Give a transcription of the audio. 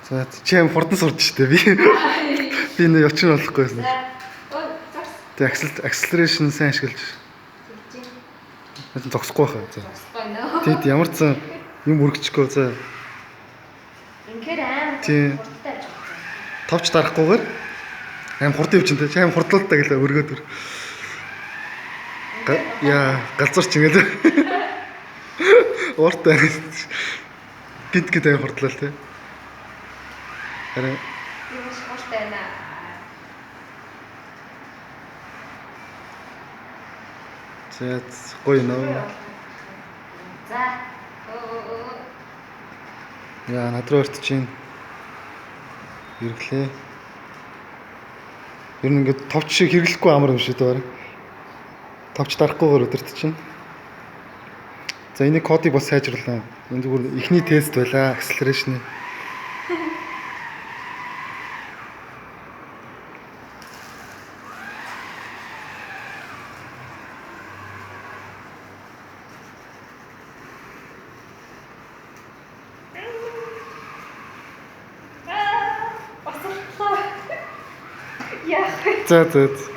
За чи хурдан сурч штэ би. Би нэ очин болохгүйсэн. Тэг acceleration сайн ашиглаж. Тэгж. Зогсохгүй хаа. Тэгэд ямар ч юм үргэчихгүй за. Инхээр аим хурдтай ажиж байгаа. Товч дарахгүйгээр аим хурдан явж энэ. Чи аим хурдлалтай гэлээ өргөөд өр. Яа, галзуурч ингээл. Ууртай. Гид аим хурдлал тий. Харин юм ууртай байна. За гоё нөө. За. Яа, над руу орт чинь. Ирэглээ. Ер нь ингээд товч шиг хэрэглэхгүй амар юм шиг дээ. Товч дарахгүйгээр өдөрт чинь. За энийг кодыг бас сайжрууллаа. Энэ зүгээр эхний тест байлаа, acceleration-ы. Яах вэ? За.